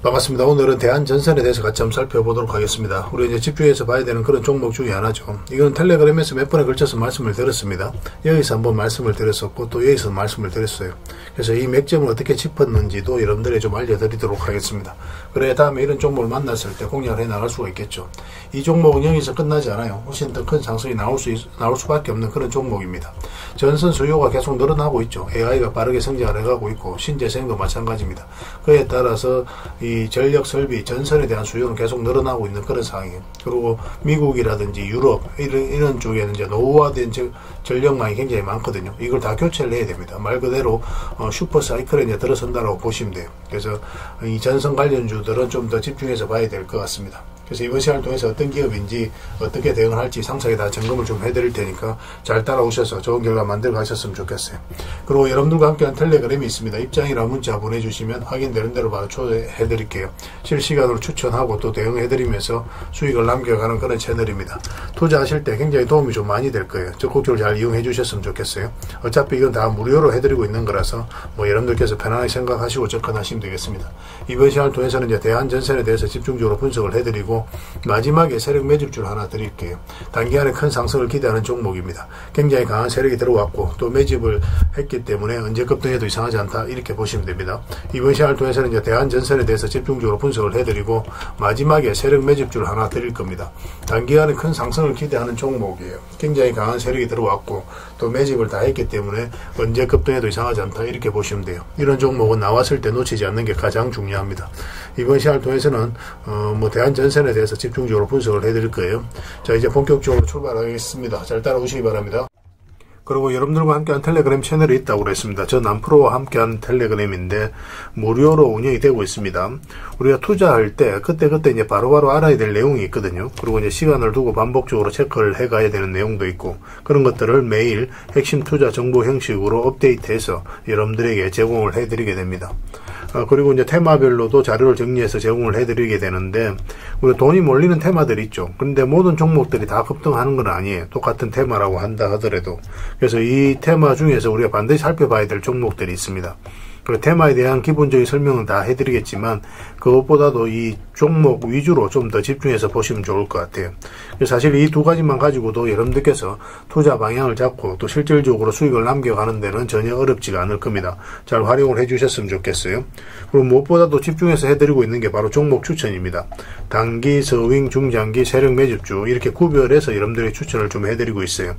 반갑습니다. 오늘은 대한전선에 대해서 같이 한번 살펴보도록 하겠습니다. 우리 이제 집중해서 봐야 되는 그런 종목 중에 하나죠. 이건 텔레그램에서 몇 번에 걸쳐서 말씀을 드렸습니다. 여기서 한번 말씀을 드렸었고 또 여기서 말씀을 드렸어요. 그래서 이 맥점을 어떻게 짚었는지도 여러분들에게 좀 알려드리도록 하겠습니다. 그래 다음에 이런 종목을 만났을 때 공략을 해 나갈 수가 있겠죠. 이 종목은 여기서 끝나지 않아요. 훨씬 더 큰 상승이 나올 수밖에 없는 그런 종목입니다. 전선 수요가 계속 늘어나고 있죠. AI가 빠르게 성장을 해가고 있고 신재생도 마찬가지입니다. 그에 따라서 이 전력 설비, 전선에 대한 수요는 계속 늘어나고 있는 그런 상황이에요. 그리고 미국이라든지 유럽 이런 쪽에는 이제 노후화된 전력망이 굉장히 많거든요. 이걸 다 교체를 해야 됩니다. 말 그대로 슈퍼 사이클에 이제 들어선다라고 보시면 돼요. 그래서 이 전선 관련주들은 좀 더 집중해서 봐야 될 것 같습니다. 그래서 이번 시간을 통해서 어떤 기업인지 어떻게 대응을 할지 상세하게 다 점검을 좀 해드릴 테니까 잘 따라오셔서 좋은 결과 만들어 가셨으면 좋겠어요. 그리고 여러분들과 함께한 텔레그램이 있습니다. 입장이라 문자 보내주시면 확인되는 대로 바로 초대해드릴게요. 실시간으로 추천하고 또 대응해드리면서 수익을 남겨가는 그런 채널입니다. 투자하실 때 굉장히 도움이 좀 많이 될 거예요. 적극적으로 잘 이용해 주셨으면 좋겠어요. 어차피 이건 다 무료로 해드리고 있는 거라서 여러분들께서 편안하게 생각하시고 접근하시면 되겠습니다. 이번 시간을 통해서는 이제 대한전선에 대해서 집중적으로 분석을 해드리고 마지막에 세력 매집줄 하나 드릴게요. 단기간에 큰 상승을 기대하는 종목입니다. 굉장히 강한 세력이 들어왔고 또 매집을 했기 때문에 언제 급등해도 이상하지 않다 이렇게 보시면 됩니다. 이번 시간을 통해서는 이제 대한전선에 대해서 집중적으로 분석을 해드리고 마지막에 세력 매집줄 하나 드릴 겁니다. 단기간에 큰 상승을 기대하는 종목이에요. 굉장히 강한 세력이 들어왔고 또 매집을 다 했기 때문에 언제 급등해도 이상하지 않다 이렇게 보시면 돼요. 이런 종목은 나왔을 때 놓치지 않는 게 가장 중요합니다. 이번 시간을 통해서는 대한전선에 대해서 집중적으로 분석을 해드릴 거예요. 자, 이제 본격적으로 출발하겠습니다. 잘 따라오시기 바랍니다. 그리고 여러분들과 함께한 텔레그램 채널이 있다고 그랬습니다. 저 남프로와 함께한 텔레그램인데 무료로 운영이 되고 있습니다. 우리가 투자할 때 그때 이제 바로바로 알아야 될 내용이 있거든요. 그리고 이제 시간을 두고 반복적으로 체크를 해가야 되는 내용도 있고 그런 것들을 매일 핵심 투자 정보 형식으로 업데이트해서 여러분들에게 제공을 해드리게 됩니다. 그리고 이제 테마별로도 자료를 정리해서 제공을 해드리게 되는데 우리 돈이 몰리는 테마들이 있죠. 그런데 모든 종목들이 다 급등하는 건 아니에요. 똑같은 테마라고 한다 하더라도. 그래서 이 테마 중에서 우리가 반드시 살펴봐야 될 종목들이 있습니다. 그 테마에 대한 기본적인 설명은 다 해드리겠지만 그것보다도 이 종목 위주로 좀 더 집중해서 보시면 좋을 것 같아요. 사실 이 두 가지만 가지고도 여러분들께서 투자 방향을 잡고 또 실질적으로 수익을 남겨가는 데는 전혀 어렵지가 않을 겁니다. 잘 활용을 해주셨으면 좋겠어요. 그리고 무엇보다도 집중해서 해드리고 있는 게 바로 종목 추천입니다. 단기, 서윙, 중장기, 세력 매집주 이렇게 구별해서 여러분들의 추천을 좀 해드리고 있어요.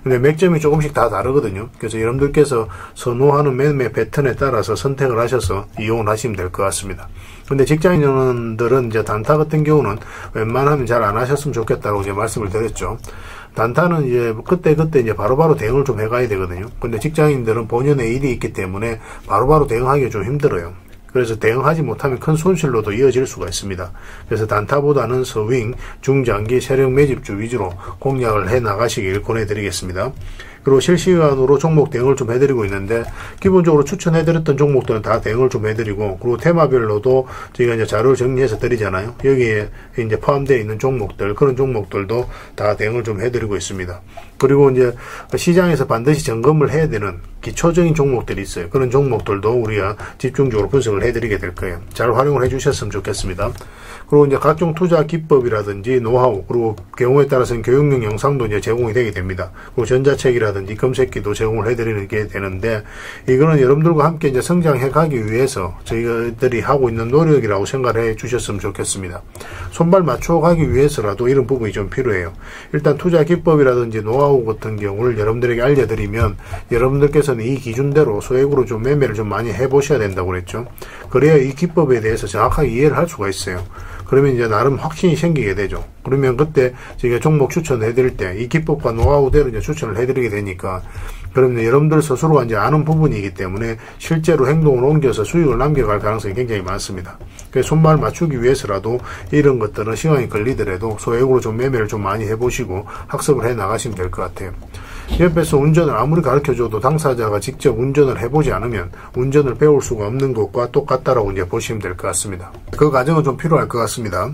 근데 맥점이 조금씩 다 다르거든요. 그래서 여러분들께서 선호하는 매매 패턴에 따라서 선택을 하셔서 이용을 하시면 될 것 같습니다. 근데 직장인들은 이제 단타 같은 경우는 웬만하면 잘 안 하셨으면 좋겠다고 이제 말씀을 드렸죠. 단타는 이제 그때 이제 바로바로 대응을 좀 해가야 되거든요. 근데 직장인들은 본연의 일이 있기 때문에 바로바로 대응하기가 좀 힘들어요. 그래서 대응하지 못하면 큰 손실로도 이어질 수가 있습니다. 그래서 단타보다는 서윙, 중장기, 세력 매집주 위주로 공략을 해 나가시길 권해드리겠습니다. 그리고 실시간으로 종목 대응을 좀 해드리고 있는데 기본적으로 추천해드렸던 종목들은 다 대응을 좀 해드리고 그리고 테마별로도 저희가 이제 자료를 정리해서 드리잖아요. 여기에 이제 포함되어 있는 종목들 그런 종목들도 다 대응을 좀 해드리고 있습니다. 그리고 이제 시장에서 반드시 점검을 해야 되는 기초적인 종목들이 있어요. 그런 종목들도 우리가 집중적으로 분석을 해드리게 될 거예요. 잘 활용을 해주셨으면 좋겠습니다. 그리고 이제 각종 투자 기법이라든지 노하우 그리고 경우에 따라서는 교육용 영상도 이제 제공이 되게 됩니다. 그리고 전자책이라든지 검색기도 제공을 해드리게 되는데 이거는 여러분들과 함께 이제 성장해 가기 위해서 저희들이 하고 있는 노력이라고 생각해 주셨으면 좋겠습니다. 손발 맞춰 가기 위해서라도 이런 부분이 좀 필요해요. 일단 투자 기법이라든지 노하우 같은 경우를 여러분들에게 알려드리면 여러분들께서는 이 기준대로 소액으로 좀 매매를 좀 많이 해보셔야 된다고 그랬죠. 그래야 이 기법에 대해서 정확하게 이해를 할 수가 있어요. 그러면 이제 나름 확신이 생기게 되죠. 그러면 그때 저희가 종목 추천해 드릴 때 이 기법과 노하우대로 이제 추천을 해드리게 되니까 그러면 여러분들 스스로가 이제 아는 부분이기 때문에 실제로 행동을 옮겨서 수익을 남겨갈 가능성이 굉장히 많습니다. 그래서 손발 맞추기 위해서라도 이런 것들은 시간이 걸리더라도 소액으로 좀 매매를 좀 많이 해보시고 학습을 해 나가시면 될 것 같아요. 옆에서 운전을 아무리 가르쳐줘도 당사자가 직접 운전을 해보지 않으면 운전을 배울 수가 없는 것과 똑같다라고 이제 보시면 될 것 같습니다. 그 과정은 좀 필요할 것 같습니다.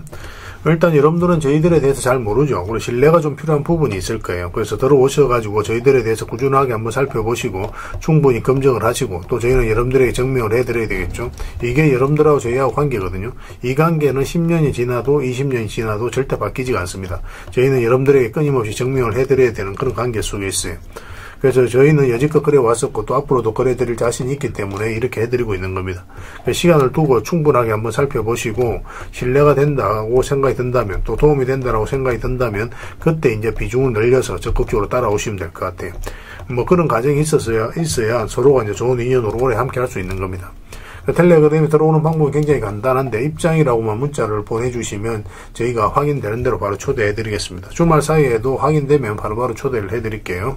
일단 여러분들은 저희들에 대해서 잘 모르죠. 그리고 신뢰가 좀 필요한 부분이 있을 거예요. 그래서 들어오셔가지고 저희들에 대해서 꾸준하게 한번 살펴보시고 충분히 검증을 하시고 또 저희는 여러분들에게 증명을 해드려야 되겠죠. 이게 여러분들하고 저희하고 관계거든요. 이 관계는 10년이 지나도 20년이 지나도 절대 바뀌지가 않습니다. 저희는 여러분들에게 끊임없이 증명을 해드려야 되는 그런 관계 속에 있어요. 그래서 저희는 여지껏 그래왔었고 또 앞으로도 그래드릴 자신이 있기 때문에 이렇게 해드리고 있는 겁니다. 시간을 두고 충분하게 한번 살펴보시고 신뢰가 된다고 생각이 든다면 또 도움이 된다고 생각이 든다면 그때 이제 비중을 늘려서 적극적으로 따라오시면 될 것 같아요. 뭐 그런 과정이 있어야 서로가 이제 좋은 인연으로 오래 함께 할 수 있는 겁니다. 텔레그램에 들어오는 방법이 굉장히 간단한데 입장이라고만 문자를 보내주시면 저희가 확인되는 대로 바로 초대해드리겠습니다. 주말 사이에도 확인되면 바로바로 초대를 해드릴게요.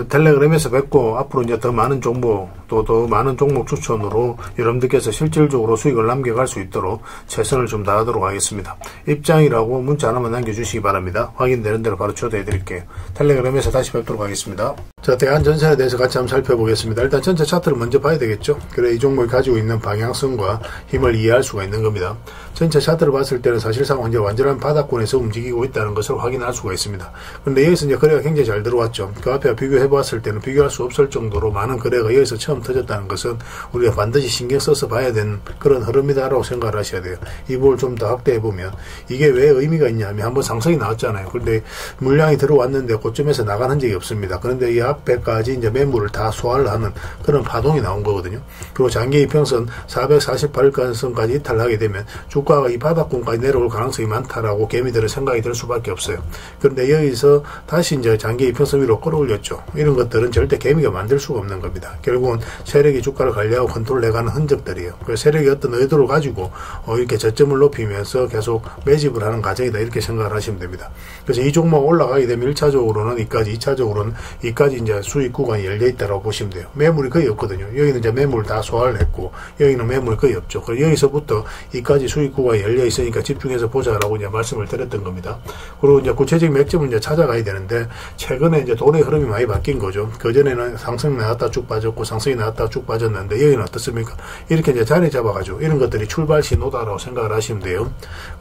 텔레그램에서 뵙고 앞으로 이제 더 많은 정보 또 더 많은 종목 추천으로 여러분들께서 실질적으로 수익을 남겨갈 수 있도록 최선을 좀 다하도록 하겠습니다. 입장이라고 문자 하나만 남겨주시기 바랍니다. 확인되는 대로 바로 초대해 드릴게요. 텔레그램에서 다시 뵙도록 하겠습니다. 자, 대한전선에 대해서 같이 한번 살펴보겠습니다. 일단 전체 차트를 먼저 봐야 되겠죠. 그래 이 종목이 가지고 있는 방향성과 힘을 이해할 수가 있는 겁니다. 전체 차트를 봤을 때는 사실상 이제 완전한 바닥권에서 움직이고 있다는 것을 확인할 수가 있습니다. 그런데 여기서 이제 거래가 굉장히 잘 들어왔죠. 그 앞에 비교해 봤을 때는 비교할 수 없을 정도로 많은 거래가 여기서 처음 터졌다는 것은 우리가 반드시 신경 써서 봐야 되는 그런 흐름이다라고 생각을 하셔야 돼요. 이 부분을 좀 더 확대해 보면 이게 왜 의미가 있냐면 한번 상승이 나왔잖아요. 그런데 물량이 들어왔는데 그쯤에서 나간 흔적이 없습니다. 그런데 이 앞에까지 이제 매물을 다 소화를 하는 그런 파동이 나온 거거든요. 그리고 장기 이평선 448일간선까지 이탈하게 되면 주가가 이 바닥권까지 내려올 가능성이 많다라고 개미들은 생각이 들 수밖에 없어요. 그런데 여기서 다시 이제 장기 이평선 위로 끌어올렸죠. 이런 것들은 절대 개미가 만들 수가 없는 겁니다. 결국은 세력이 주가를 관리하고 컨트롤해가는 흔적들이에요. 그래서 세력이 어떤 의도를 가지고 이렇게 저점을 높이면서 계속 매집을 하는 과정이다 이렇게 생각을 하시면 됩니다. 그래서 이 종목 올라가게 되면 1차적으로는 이까지, 2차적으로는 이까지 이제 수익 구간이 열려 있다고 보시면 돼요. 매물이 거의 없거든요. 여기는 이제 매물을 다 소화를 했고 여기는 매물이 거의 없죠. 그래서 여기서부터 이까지 수익 구간이 열려 있으니까 집중해서 보자라고 이제 말씀을 드렸던 겁니다. 그리고 이제 구체적인 맥점을 이제 찾아가야 되는데 최근에 이제 돈의 흐름이 많이 바뀐 거죠. 그전에는 상승 나왔다 쭉 빠졌고 상승이 나왔다 쭉 빠졌는데 여기는 어떻습니까? 이렇게 이제 자리 잡아가지고 이런 것들이 출발 신호다라고 생각을 하시면 돼요.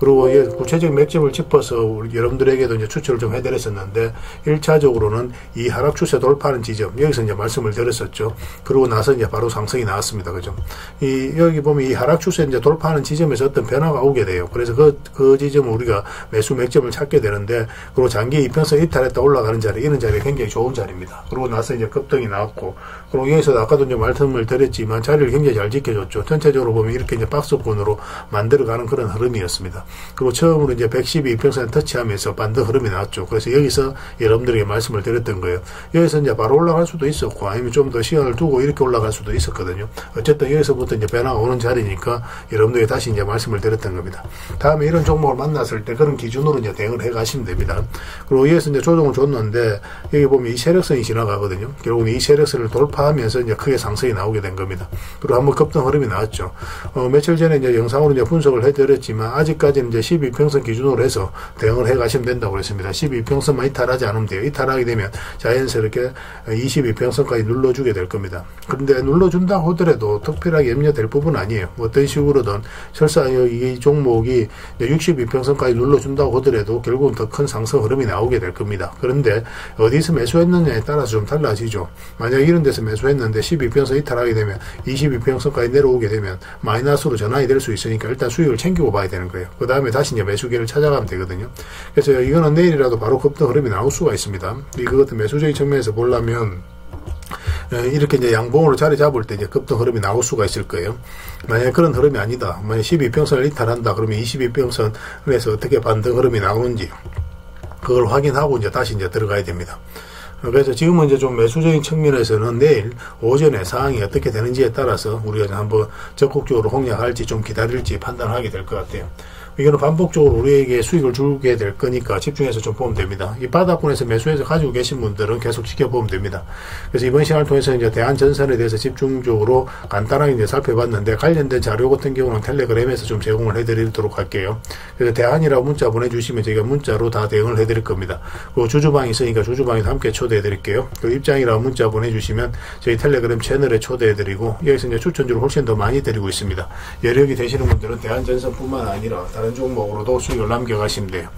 그리고 구체적인 맥점을 짚어서 우리 여러분들에게도 이제 추천을 좀 해드렸었는데 1차적으로는 이 하락 추세 돌파하는 지점 여기서 이제 말씀을 드렸었죠. 그러고 나서 이제 바로 상승이 나왔습니다. 그죠? 여기 보면 이 하락 추세 이제 돌파하는 지점에서 어떤 변화가 오게 돼요. 그래서 그 지점을 우리가 매수 맥점을 찾게 되는데 그리고 장기 이평선 이탈했다 올라가는 자리 이런 자리가 굉장히 좋은 자리입니다. 그러고 나서 이제 급등이 나왔고 그리고 여기서 아까도 이제 말씀을 드렸지만 자리를 굉장히 잘 지켜줬죠. 전체적으로 보면 이렇게 이제 박스권으로 만들어가는 그런 흐름이었습니다. 그리고 처음으로 이제 112평선 터치하면서 반등 흐름이 나왔죠. 그래서 여기서 여러분들에게 말씀을 드렸던 거예요. 여기서 이제 바로 올라갈 수도 있었고 아니면 좀 더 시간을 두고 이렇게 올라갈 수도 있었거든요. 어쨌든 여기서부터 이제 변화가 오는 자리니까 여러분들에게 다시 이제 말씀을 드렸던 겁니다. 다음에 이런 종목을 만났을 때 그런 기준으로 이제 대응을 해 가시면 됩니다. 그리고 여기서 이제 조정을 줬는데 여기 보면 이 세력선이 지나가거든요. 결국은 이 세력선을 돌파하면서 이제 크게 상승이 나오게 된 겁니다. 그리고 한번 급등 흐름이 나왔죠. 며칠 전에 이제 영상으로 이제 분석을 해드렸지만 아직까지는 이제 12평선 기준으로 해서 대응을 해 가시면 된다고 그랬습니다. 12평선만 이탈하지 않으면 돼요. 이탈하게 되면 자연스럽게 22평선까지 눌러주게 될 겁니다. 그런데 눌러준다고 하더라도 특별하게 염려될 부분은 아니에요. 어떤 식으로든 설사 이 종목이 62평선까지 눌러준다고 하더라도 결국은 더 큰 상승 흐름이 나오게 될 겁니다. 그런데 어디서 매수했느냐에 따라서 좀 달라지죠. 만약 이런 데서 매수했는데 12평선 이탈하게 되면 22평선까지 내려오게 되면 마이너스로 전환이 될 수 있으니까 일단 수익을 챙기고 봐야 되는 거예요. 그 다음에 다시 이제 매수기를 찾아가면 되거든요. 그래서 이거는 내일이라도 바로 급등 흐름이 나올 수가 있습니다. 그것도 매수적인 측면에서 보려면 이렇게 이제 양봉으로 자리 잡을 때 이제 급등 흐름이 나올 수가 있을 거예요. 만약 그런 흐름이 아니다. 만약 12평선을 이탈한다. 그러면 22평선에서 어떻게 반등 흐름이 나오는지 그걸 확인하고 이제 다시 이제 들어가야 됩니다. 그래서 지금은 이제 좀 매수적인 측면에서는 내일 오전에 상황이 어떻게 되는지에 따라서 우리가 한번 적극적으로 공략할지 좀 기다릴지 판단하게 될 것 같아요. 이거는 반복적으로 우리에게 수익을 주게 될 거니까 집중해서 좀 보면 됩니다. 이 바닥권에서 매수해서 가지고 계신 분들은 계속 지켜보면 됩니다. 그래서 이번 시간을 통해서 이제 대한전선에 대해서 집중적으로 간단하게 이제 살펴봤는데 관련된 자료 같은 경우는 텔레그램에서 좀 제공을 해드리도록 할게요. 그래서 대한이라고 문자 보내주시면 저희가 문자로 다 대응을 해드릴 겁니다. 그리고 주주방이 있으니까 주주방에도 함께 초대해드릴게요. 그리고 입장이라고 문자 보내주시면 저희 텔레그램 채널에 초대해드리고 여기서 이제 추천주를 훨씬 더 많이 드리고 있습니다. 여력이 되시는 분들은 대한전선뿐만 아니라 다른 종목으로도 수익을 남겨가시면 돼요.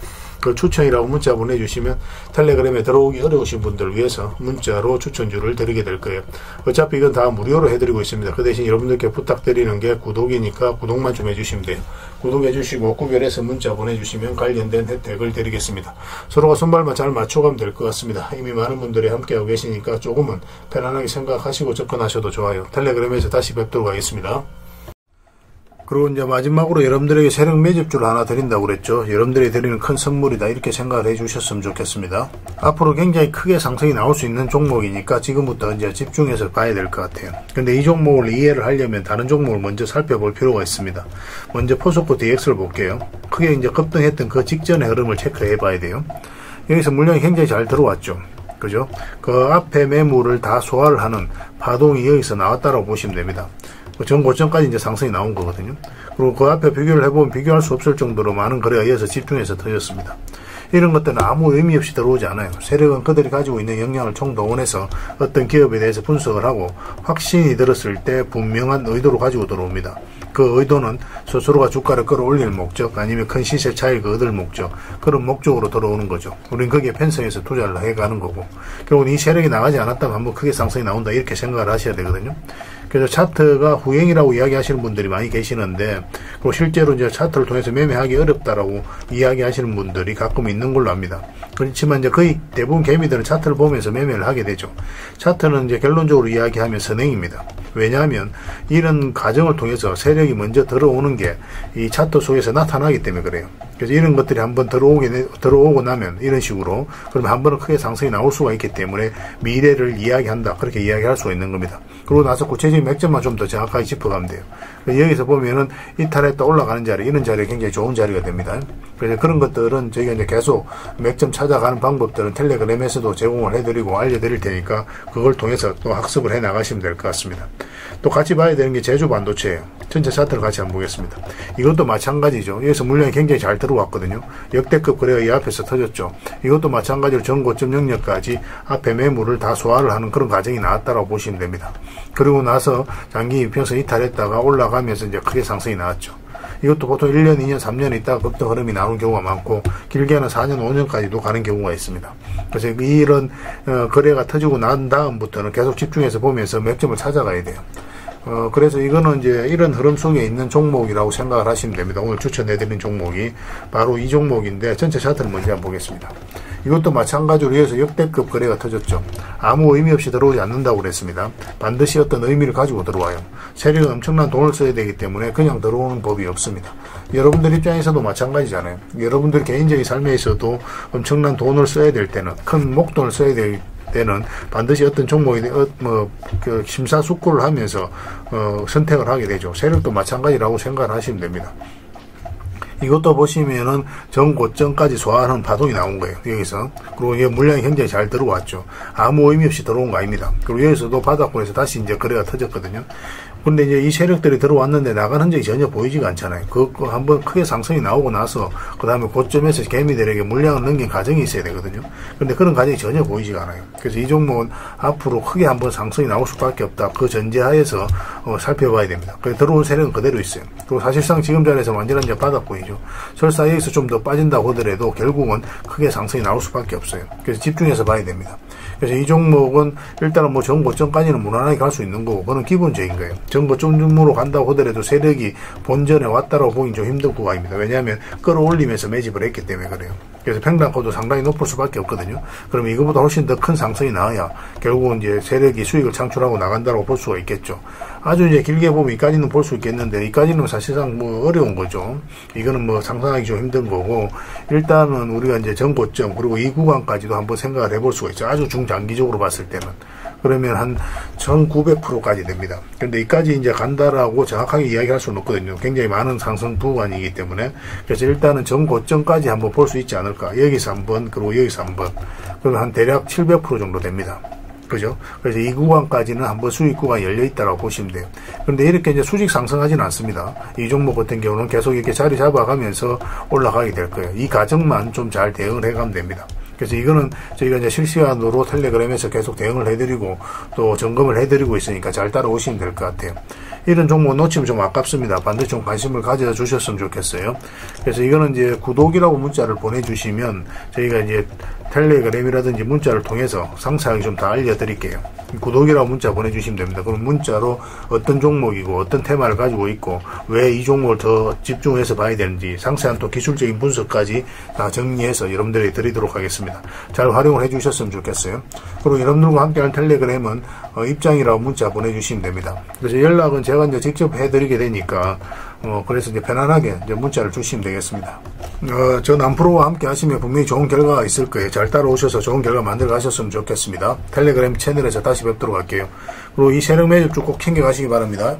그 추천이라고 문자 보내주시면 텔레그램에 들어오기 어려우신 분들을 위해서 문자로 추천주를 드리게 될 거예요. 어차피 이건 다 무료로 해드리고 있습니다. 그 대신 여러분들께 부탁드리는 게 구독이니까 구독만 좀 해주시면 돼요. 구독해주시고 구별해서 문자 보내주시면 관련된 혜택을 드리겠습니다. 서로가 손발만 잘 맞춰가면 될 것 같습니다. 이미 많은 분들이 함께하고 계시니까 조금은 편안하게 생각하시고 접근하셔도 좋아요. 텔레그램에서 다시 뵙도록 하겠습니다. 그리고 이제 마지막으로 여러분들에게 세력 매집주를 하나 드린다고 그랬죠. 여러분들이 드리는 큰 선물이다 이렇게 생각을 해주셨으면 좋겠습니다. 앞으로 굉장히 크게 상승이 나올 수 있는 종목이니까 지금부터 이제 집중해서 봐야 될 것 같아요. 근데 이 종목을 이해를 하려면 다른 종목을 먼저 살펴볼 필요가 있습니다. 먼저 포스코 DX를 볼게요. 크게 이제 급등했던 그 직전의 흐름을 체크해 봐야 돼요. 여기서 물량이 굉장히 잘 들어왔죠. 그죠? 그 앞에 매물을 다 소화를 하는 파동이 여기서 나왔다고 보시면 됩니다. 전 고점까지 이제 상승이 나온 거거든요. 그리고 그 앞에 비교를 해보면 비교할 수 없을 정도로 많은 거래가 이어서 집중해서 터졌습니다. 이런 것들은 아무 의미 없이 들어오지 않아요. 세력은 그들이 가지고 있는 역량을 총동원해서 어떤 기업에 대해서 분석을 하고 확신이 들었을 때 분명한 의도로 가지고 들어옵니다. 그 의도는 스스로가 주가를 끌어올릴 목적 아니면 큰 시세 차익을 얻을 목적 그런 목적으로 들어오는 거죠. 우린 거기에 편성해서 투자를 해가는 거고 결국은 이 세력이 나가지 않았다면 한번 크게 상승이 나온다 이렇게 생각을 하셔야 되거든요. 그래서 차트가 후행이라고 이야기하시는 분들이 많이 계시는데 그리고 실제로 이제 차트를 통해서 매매하기 어렵다라고 이야기하시는 분들이 가끔 있는 걸로 압니다. 그렇지만 이제 거의 대부분 개미들은 차트를 보면서 매매를 하게 되죠. 차트는 이제 결론적으로 이야기하면 선행입니다. 왜냐하면 이런 과정을 통해서 세력이 먼저 들어오는 게 이 차트 속에서 나타나기 때문에 그래요. 그래서 이런 것들이 한번 들어오고 나면 이런 식으로 그러면 한 번은 크게 상승이 나올 수가 있기 때문에 미래를 이야기한다 그렇게 이야기할 수가 있는 겁니다. 그러고 나서 구체적인 맥점만 좀 더 정확하게 짚어가면 돼요. 여기서 보면은 이탈했다 올라가는 자리 이런 자리가 굉장히 좋은 자리가 됩니다. 그래서 그런 것들은 저희가 이제 계속 맥점 찾아가는 방법들은 텔레그램에서도 제공을 해드리고 알려드릴 테니까 그걸 통해서 또 학습을 해 나가시면 될 것 같습니다. 또 같이 봐야 되는 게 제주 반도체예요. 전체 차트를 같이 한번 보겠습니다. 이것도 마찬가지죠. 여기서 물량이 굉장히 잘 들어왔거든요. 역대급 거래가 이 앞에서 터졌죠. 이것도 마찬가지로 전고점 영역까지 앞에 매물을 다 소화를 하는 그런 과정이 나왔다고 보시면 됩니다. 그리고 나서 장기 이평선 이탈했다가 올라가면서 이제 크게 상승이 나왔죠. 이것도 보통 1년, 2년, 3년 있다가 급등 흐름이 나오는 경우가 많고 길게는 4년, 5년까지도 가는 경우가 있습니다. 그래서 이런 거래가 터지고 난 다음부터는 계속 집중해서 보면서 맥점을 찾아가야 돼요. 그래서 이거는 이제 이런 흐름 속에 있는 종목이라고 생각을 하시면 됩니다. 오늘 추천해드린 종목이 바로 이 종목인데 전체 차트를 먼저 한번 보겠습니다. 이것도 마찬가지로 여기서 역대급 거래가 터졌죠. 아무 의미 없이 들어오지 않는다고 그랬습니다. 반드시 어떤 의미를 가지고 들어와요. 세력은 엄청난 돈을 써야 되기 때문에 그냥 들어오는 법이 없습니다. 여러분들 입장에서도 마찬가지잖아요. 여러분들 개인적인 삶에 있어도 엄청난 돈을 써야 될 때는 큰 목돈을 써야 될 때는 반드시 어떤 종목에 심사숙고를 하면서 선택을 하게 되죠. 세력도 마찬가지라고 생각을 하시면 됩니다. 이것도 보시면은 전고점까지 소화하는 파동이 나온 거예요. 여기서. 그리고 이게 물량이 굉장히 잘 들어왔죠. 아무 의미 없이 들어온 거 아닙니다. 그리고 여기서도 바닥권에서 다시 이제 거래가 터졌거든요. 근데 이제 이 세력들이 들어왔는데 나간 흔적이 전혀 보이지가 않잖아요. 그거 한번 크게 상승이 나오고 나서 그 다음에 고점에서 개미들에게 물량을 넘긴 과정이 있어야 되거든요. 근데 그런 과정이 전혀 보이지가 않아요. 그래서 이 종목은 앞으로 크게 한번 상승이 나올 수밖에 없다. 그 전제하에서 살펴봐야 됩니다. 그래서 들어온 세력은 그대로 있어요. 그리고 사실상 지금 자리에서 완전한 이제 바닥권이죠. 설사 여기서 좀 더 빠진다고 하더라도 결국은 크게 상승이 나올 수밖에 없어요. 그래서 집중해서 봐야 됩니다. 그래서 이 종목은 일단은 뭐 전고점까지는 무난하게 갈 수 있는 거고 그건 기본적인 거예요. 전고점으로 간다고 하더라도 세력이 본전에 왔다라고 보긴 좀 힘든 구간입니다. 왜냐하면 끌어올리면서 매집을 했기 때문에 그래요. 그래서 평단가도 상당히 높을 수밖에 없거든요. 그럼 이거보다 훨씬 더 큰 상승이 나와야 결국은 이제 세력이 수익을 창출하고 나간다고 볼 수가 있겠죠. 아주 이제 길게 보면 이까지는 볼 수 있겠는데 이까지는 사실상 뭐 어려운 거죠. 이거는 뭐 상상하기 좀 힘든 거고 일단은 우리가 이제 전고점 그리고 이 구간까지도 한번 생각을 해볼 수가 있죠. 아주 중장기적으로 봤을 때는. 그러면 한 1900%까지 됩니다. 근데 이까지 이제 간다라고 정확하게 이야기할 수는 없거든요. 굉장히 많은 상승 구간이기 때문에. 그래서 일단은 전고점까지 한번 볼 수 있지 않을까. 여기서 한번, 그리고 여기서 한번. 그러면 한 대략 700% 정도 됩니다. 그죠? 그래서 이 구간까지는 한번 수익 구간이 열려있다라고 보시면 돼요. 그런데 이렇게 이제 수직 상승하지는 않습니다. 이 종목 같은 경우는 계속 이렇게 자리 잡아가면서 올라가게 될 거예요. 이 과정만 좀 잘 대응을 해가면 됩니다. 그래서 이거는 저희가 이제 실시간으로 텔레그램에서 계속 대응을 해드리고 또 점검을 해드리고 있으니까 잘 따라오시면 될 것 같아요. 이런 종목 놓치면 좀 아깝습니다. 반드시 좀 관심을 가져주셨으면 좋겠어요. 그래서 이거는 이제 구독이라고 문자를 보내주시면 저희가 이제 텔레그램이라든지 문자를 통해서 상세하게 좀 다 알려드릴게요. 구독이라고 문자 보내주시면 됩니다. 그럼 문자로 어떤 종목이고 어떤 테마를 가지고 있고 왜 이 종목을 더 집중해서 봐야 되는지 상세한 또 기술적인 분석까지 다 정리해서 여러분들에게 드리도록 하겠습니다. 잘 활용을 해주셨으면 좋겠어요. 그리고 여러분들과 함께하는 텔레그램은 입장이라고 문자 보내주시면 됩니다. 그래서 연락은 제가 이제 직접 해드리게 되니까 그래서 이제 편안하게 이제 문자를 주시면 되겠습니다. 저 남프로와 함께 하시면 분명히 좋은 결과가 있을 거예요. 잘 따라오셔서 좋은 결과 만들어 가셨으면 좋겠습니다. 텔레그램 채널에서 다시 뵙도록 할게요. 그리고 이 새로운 매주 쭉 꼭 챙겨 가시기 바랍니다.